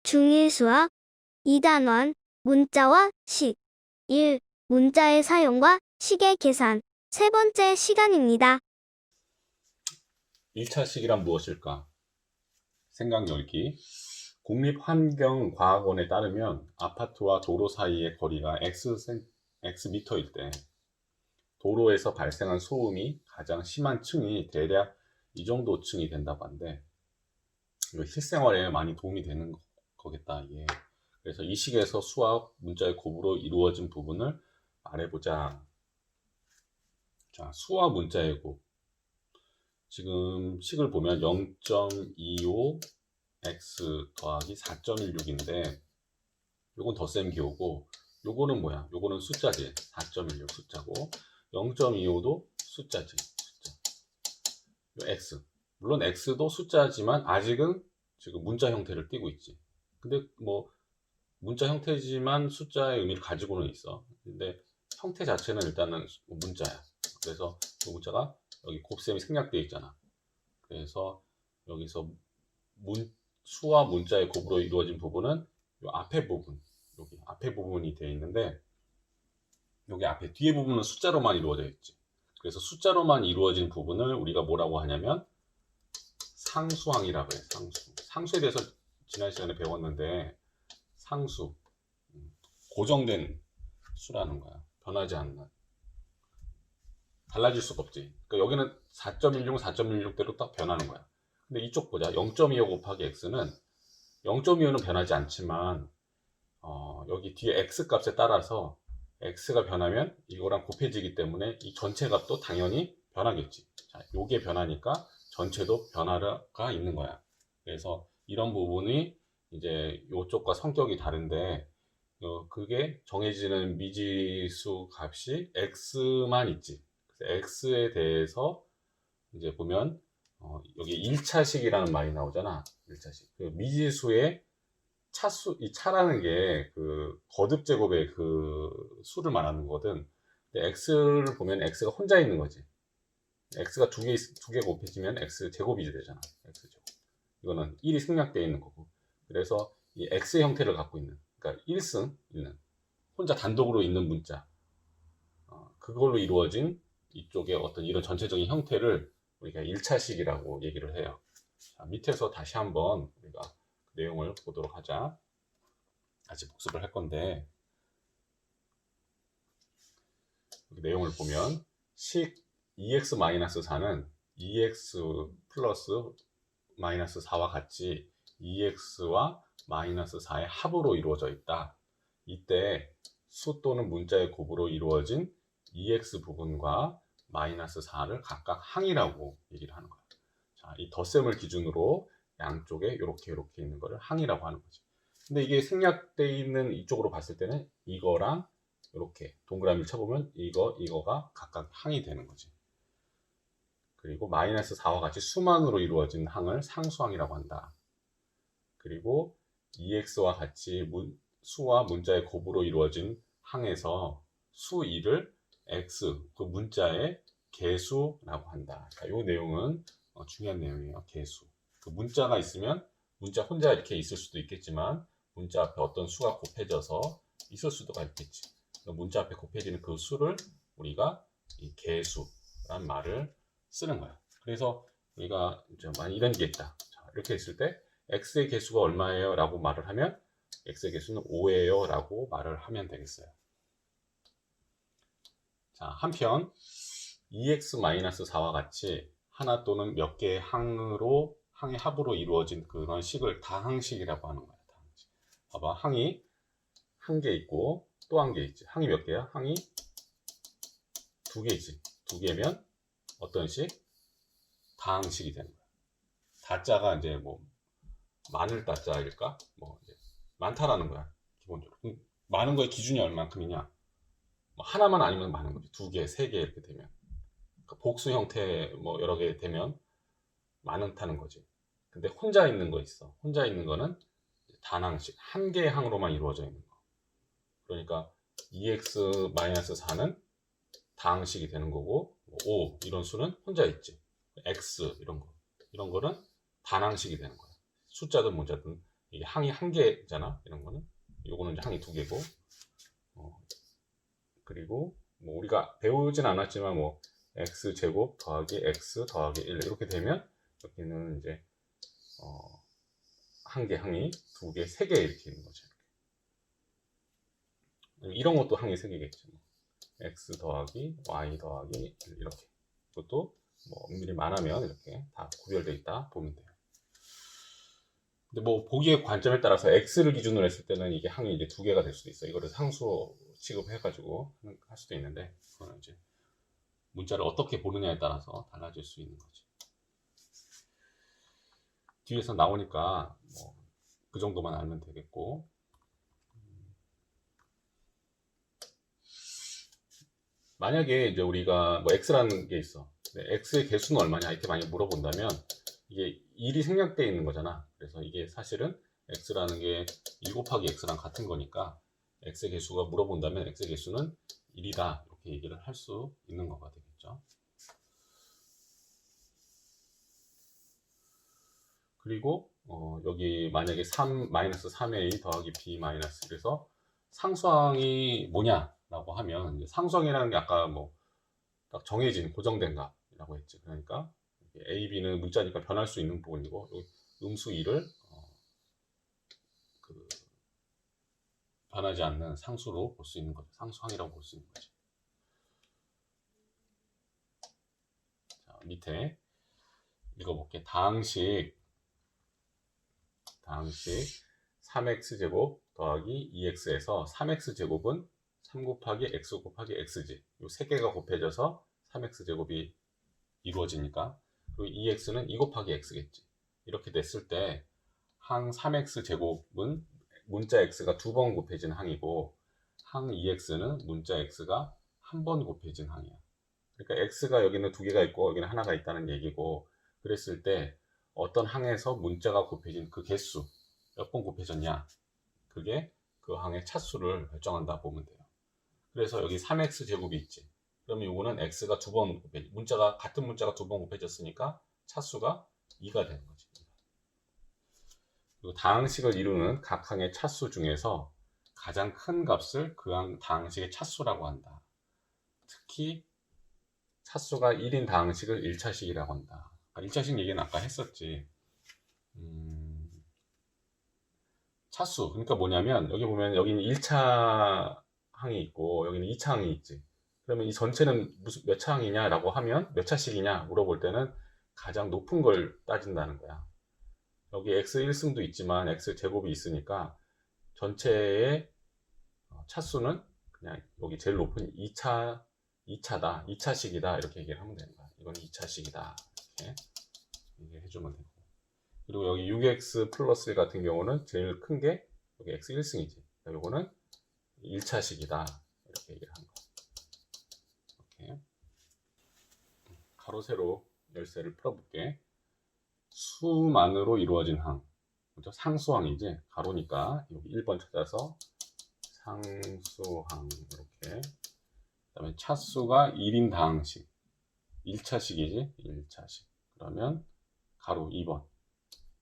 중일수학 2단원 문자와 식 1. 문자의 사용과 식의 계산 세 번째 시간입니다. 1차식이란 무엇일까? 생각 열기. 국립환경과학원에 따르면 아파트와 도로 사이의 거리가 X미터일 때 도로에서 발생한 소음이 가장 심한 층이 대략 이 정도 층이 된다고 하는데, 이거 실생활에 많이 도움이 되는 거겠다, 이게. 그래서 이 식에서 수학 문자의 곱으로 이루어진 부분을 말해보자. 자, 수학 문자의 곱. 지금 식을 보면 0.25 x 더하기 4.16인데 요건 덧셈 기호고, 요거는 뭐야? 요거는 숫자지. 4.16 숫자고, 0.25도 숫자지. 요 x. 물론 x도 숫자지만 아직은 지금 문자 형태를 띠고 있지. 근데 뭐 문자 형태지만 숫자의 의미를 가지고는 있어. 근데 형태 자체는 일단은 문자야. 그래서 그 문자가 여기 곱셈이 생략되어 있잖아. 그래서 여기서 수와 문자의 곱으로 이루어진 부분은 요 앞에 부분, 여기 앞에 부분이 되어 있는데, 여기 앞에 뒤에 부분은 숫자로만 이루어져 있지. 그래서 숫자로만 이루어진 부분을 우리가 뭐라고 하냐면 상수항이라고 해. 상수에 대해서 지난 시간에 배웠는데, 상수, 고정된 수라는 거야. 변하지 않는, 달라질 수가 없지. 그러니까 여기는 4.16은 4.16대로 딱 변하는 거야. 근데 이쪽 보자. 0.25 곱하기 x는 0.25는 변하지 않지만 여기 뒤에 x 값에 따라서 x가 변하면 이거랑 곱해지기 때문에 이 전체 값도 당연히 변하겠지. 자, 요게 변하니까 전체도 변화가 있는 거야. 그래서 이런 부분이 이제 요쪽과 성격이 다른데, 그게 정해지는 미지수 값이 x만 있지. 그래서 x에 대해서 이제 보면 여기 1차식이라는 말이 나오잖아. 1차식. 그 미지수의 차수, 이 차라는 게 그 거듭 제곱의 그 수를 말하는 거거든. 근데 x를 보면 x가 혼자 있는 거지. x가 두 개 곱해지면 x 제곱이 되잖아. x 제곱. 이거는 1이 생략되어 있는 거고. 그래서 이 x 형태를 갖고 있는, 그러니까 1승 있는, 혼자 단독으로 있는 문자, 그걸로 이루어진 이쪽의 어떤 이런 전체적인 형태를 우리가 1차식이라고 얘기를 해요. 자, 밑에서 다시 한번 우리가 그 내용을 보도록 하자. 다시 복습을 할 건데, 여기 내용을 보면 식 2x-4는 2x 플러스 마이너스 4와 같이 2x와 마이너스 4의 합으로 이루어져 있다. 이때 수 또는 문자의 곱으로 이루어진 2x 부분과 마이너스 4를 각각 항이라고 얘기를 하는 거야. 자, 이 덧셈을 기준으로 양쪽에 이렇게 있는 거를 항이라고 하는 거지. 근데 이게 생략되어 있는 이쪽으로 봤을 때는 이거랑 이렇게 동그라미를 쳐보면 이거가 각각 항이 되는 거지. 그리고 마이너스 4와 같이 수만으로 이루어진 항을 상수항이라고 한다. 그리고 2x와 같이 수와 문자의 곱으로 이루어진 항에서 수 2를 x, 그 문자의 개수라고 한다. 이 내용은 중요한 내용이에요. 개수. 그 문자가 있으면 문자 혼자 이렇게 있을 수도 있겠지만 문자 앞에 어떤 수가 곱해져서 있을 수도 있겠지. 문자 앞에 곱해지는 그 수를 우리가 이 개수란 말을 쓰는 거야. 그래서 우리가 많이 이런 게 있다. 자, 이렇게 있을 때 x의 개수가 얼마예요? 라고 말을 하면 x의 개수는 5예요 라고 말을 하면 되겠어요. 자, 한편 2x-4와 같이 하나 또는 몇 개의 항의 합으로 이루어진 그런 식을 다항식이라고 하는 거야. 다항식. 봐봐, 항이 한 개 있고 또 한 개 있지. 항이 몇 개야? 항이 두 개지. 두 개면 어떤 식? 다항식이 되는 거야. 다자가 이제 뭐 많을 다자일까? 뭐 이제 많다라는 거야. 기본적으로. 많은 거의 기준이 얼만큼이냐? 뭐 하나만 아니면 많은 거지. 두 개, 세 개 이렇게 되면. 그러니까 복수 형태 뭐 여러 개 되면 많다는 거지. 근데 혼자 있는 거 있어. 혼자 있는 거는 단항식. 한 개의 항으로만 이루어져 있는 거. 그러니까 2x-4는 다항식이 되는 거고, 5 이런 수는 혼자 있지. x 이런 거는 단항식이 되는 거야. 숫자든 문자든 이게 항이 한 개잖아. 이런 거는. 요거는 이제 항이 두 개고. 그리고 뭐 우리가 배우진 않았지만 뭐 x 제곱 더하기 x 더하기 1 이렇게 되면 여기는 이제 한 개 항이 두 개, 세 개 이렇게 있는 거죠. 이런 것도 항이 세 개겠죠. x 더하기 y 더하기 1 이렇게. 이것도 뭐 엄밀히 말하면 이렇게 다 구별되어 있다 보면 돼요. 근데 뭐 보기의 관점에 따라서 x를 기준으로 했을 때는 이게 항이 이제 두 개가 될 수도 있어요. 이거를 상수 취급해가지고 할 수도 있는데 그거는 이제 문자를 어떻게 보느냐에 따라서 달라질 수 있는 거지. 뒤에서 나오니까 뭐 그 정도만 알면 되겠고. 만약에 이제 우리가 뭐 x라는 게 있어. x의 개수는 얼마냐 이렇게 많이 물어본다면 이게 1이 생략되어 있는 거잖아. 그래서 이게 사실은 x라는 게 1 곱하기 x랑 같은 거니까 x의 개수가 물어본다면 x의 개수는 1이다 이렇게 얘기를 할 수 있는 거가 되겠죠. 그리고 여기 만약에 3-3의 a 더하기 b 마이너스 그래서 상수항이 뭐냐라고 하면 상수항이라는 게 아까 뭐 딱 정해진 고정된 값이라고 했지. 그러니까 a, b는 문자니까 변할 수 있는 부분이고 음수 2를 변하지 않는 상수로 볼 수 있는 거죠. 상수항이라고 볼 수 있는 거죠. 자, 밑에 읽어볼게. 다항식 3x제곱 더하기 2x에서 3x제곱은 3 곱하기 x 곱하기 x지. 이 세 개가 곱해져서 3x제곱이 이루어지니까 그리고 2x는 2 곱하기 x겠지. 이렇게 됐을 때 항 3x제곱은 문자 x가 두 번 곱해진 항이고 항 2x는 문자 x가 한 번 곱해진 항이야. 그러니까 x가 여기는 두 개가 있고 여기는 하나가 있다는 얘기고 그랬을 때 어떤 항에서 문자가 곱해진 그 개수 몇 번 곱해졌냐 그게 그 항의 차수를 결정한다 보면 돼요. 그래서 여기 3x 제곱이 있지. 그러면 이거는 x가 두 번 곱해지 같은 문자가 두 번 곱해졌으니까 차수가 2가 되는 거지. 그리고 다항식을 이루는 각 항의 차수 중에서 가장 큰 값을 그 다항식의 차수라고 한다. 특히 차수가 1인 다항식을 1차식이라고 한다. 1차식 얘기는 아까 했었지. 차수 그러니까 뭐냐면 여기 보면 여기는 1차 항이 있고 여기는 2차 항이 있지. 그러면 이 전체는 몇 차 항이냐라고 하면 몇 차식이냐 물어볼 때는 가장 높은 걸 따진다는 거야. 여기 x 1승도 있지만 x 제곱이 있으니까 전체의 차수는 그냥 여기 제일 높은 2차다 2차식이다 이렇게 얘기를 하면 되는 거야. 이건 2차식이다 이렇게 얘기해주면 되고 그리고 여기 6x 플러스 1 같은 경우는 제일 큰 게 여기 x 1승이지. 요거는 1차식이다 이렇게 얘기를 하는 거야. 이렇게 가로 세로 열쇠를 풀어볼게. 수만으로 이루어진 항 먼저 상수항이지. 가로니까 여기 1번 찾아서 상수항 이렇게 그 다음에 차수가 1인 다항식 1차식이지 1차식 그러면 가로 2번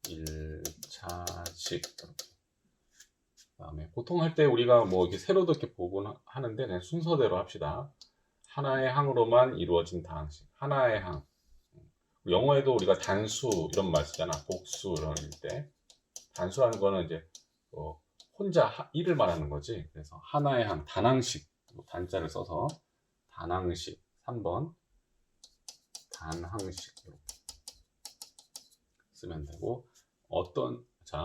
1차식 이렇게 그 다음에 보통 할 때 우리가 뭐 이렇게 세로도 이렇게 보곤 하는데 그냥 순서대로 합시다. 하나의 항으로만 이루어진 다항식 하나의 항 영어에도 우리가 단수 이런 말 쓰잖아. 복수 이럴 때 단수라는 거는 이제 혼자 1을 말하는 거지. 그래서 하나의 항 단항식 단자를 써서 단항식 3번 단항식 이렇게 쓰면 되고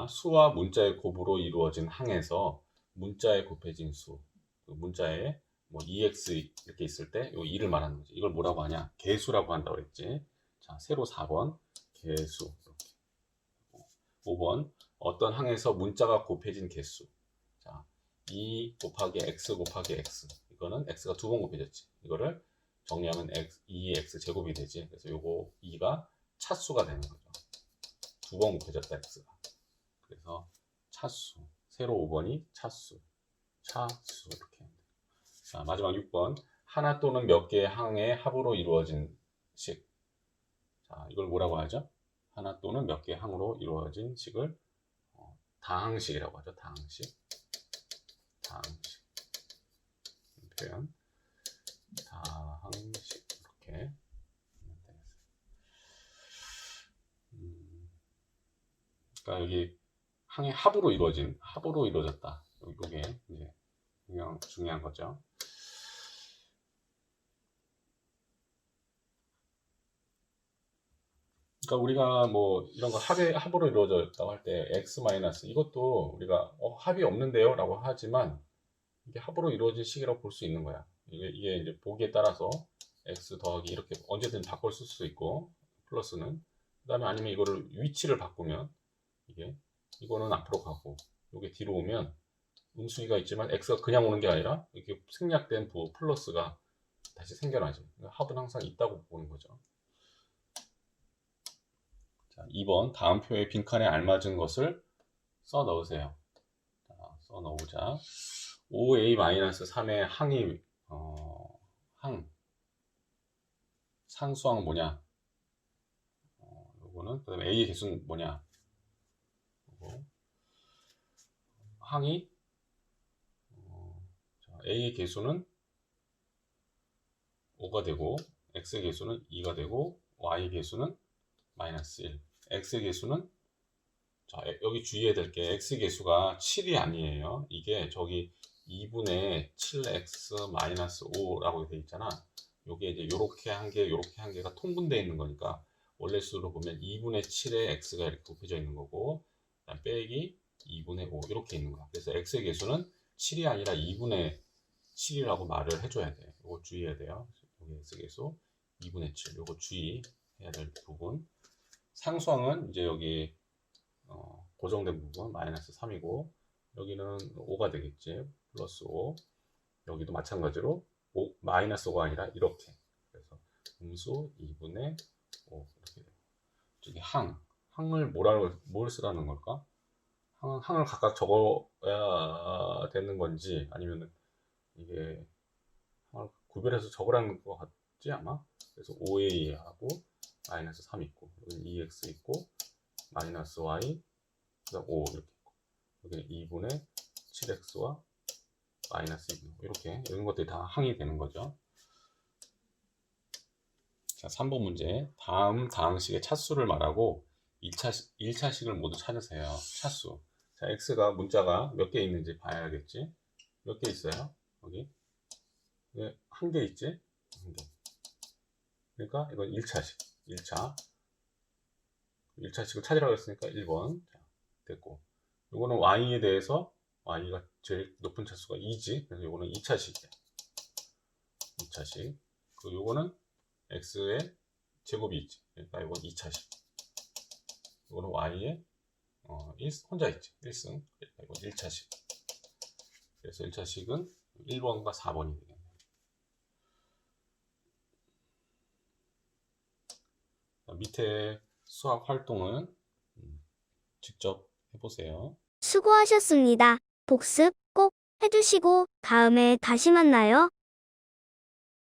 수와 문자의 곱으로 이루어진 항에서 문자의 곱해진 수 문자에 뭐 2x 이렇게 있을 때 이 2를 말하는 거지. 이걸 뭐라고 하냐? 개수라고 한다고 그랬지. 자, 세로 4번 개수 이렇게. 5번 어떤 항에서 문자가 곱해진 개수. 자, 2 곱하기 x 곱하기 x. 이거는 x가 두 번 곱해졌지. 이거를 정리하면 2x 제곱이 되지. 그래서 요거 2가 차수가 되는 거죠. 두 번 곱해졌다 x가. 그래서 차수. 세로 5번이 차수. 이렇게. 자, 마지막 6번 하나 또는 몇 개의 항의 합으로 이루어진 식. 자, 이걸 뭐라고 하죠? 하나 또는 몇 개의 항으로 이루어진 식을 다항식이라고 하죠. 다항식 표현, 다항식 이렇게 하면 되겠어요. 그러니까 여기 항의 합으로 이루어졌다. 이게 이제 중요한 거죠. 그러니까 우리가 뭐 이런 거 합으로 이루어졌다고 할 때 x 마이너스 이것도 우리가 합이 없는데요 라고 하지만 이게 합으로 이루어진 식이라고 볼 수 있는 거야. 이게 이제 보기에 따라서 x 더하기 이렇게 언제든 바꿔 쓸 수 있고 플러스는 그 다음에 아니면 이거를 위치를 바꾸면 이거는 앞으로 가고 이게 뒤로 오면 음수기가 있지만 x가 그냥 오는 게 아니라 이렇게 생략된 플러스가 다시 생겨나죠. 그러니까 합은 항상 있다고 보는 거죠. 자, 2번 다음 표의 빈칸에 알맞은 것을 써 넣으세요. 자, 써 넣으자. 5a-3의 항이 상수항 뭐냐? 요거는 그다음에 a의 개수는 뭐냐? 항이 a의 개수는 5가 되고 x의 개수는 2가 되고 y의 개수는 마이너스 1. x의 개수는 자, 여기 주의해야 될 게 x의 개수가 7이 아니에요. 이게 저기 2분의 7x 마이너스 5라고 되어 있잖아. 요게 이제 요렇게 한 개, 요렇게 한 개가 통분되어 있는 거니까 원래 수로 보면 2분의 7에 x가 이렇게 곱해져 있는 거고 그다음 빼기 2분의 5 이렇게 있는 거야. 그래서 x의 개수는 7이 아니라 2분의 7이라고 말을 해줘야 돼. 요거 주의해야 돼요. 여기 x의 개수 2분의 7. 요거 주의해야 될 부분. 상수항은 이제 여기 고정된 부분 마이너스 3이고 여기는 5가 되겠지. 플러스 5. 여기도 마찬가지로 마이너스 5가 아니라 이렇게. 그래서 음수 2분의 5 이렇게 돼요. 저기 항을 뭘 쓰라는 걸까? 항을 각각 적어야 되는 건지 아니면 이게 항을 구별해서 적으라는 것 같지 아마? 그래서 5a하고 마이너스 3 있고 여기는 2x 있고 마이너스 y 그다음 5 이렇게 있고 여기는 2분의 7x와 마이너스 2 이렇게 이런 것들이 다 항이 되는 거죠. 자, 3번 문제. 다음 다항식의 차수를 말하고 1차식을 모두 찾으세요. 차수. 자, x가 문자가 몇 개 있는지 봐야겠지. 몇 개 있어요? 여기. 한 개 있지? 한 개. 그러니까 이건 1차식. 1차식을 찾으라고 했으니까 1번. 자, 됐고. 요거는 y에 대해서 y가 제일 높은 차수가 2지. 그래서 요거는 2차식이야. 2차식. 그리고 요거는 x의 제곱이 있지. 그러니까 이건 2차식. 이거는 y의 혼자 있지. 1승. 그러니까 이건 1차식. 그래서 1차식은 1번과 4번이 되겠네요. 밑에 수학 활동은 직접 해보세요. 수고하셨습니다. 복습 꼭 해주시고 다음에 다시 만나요.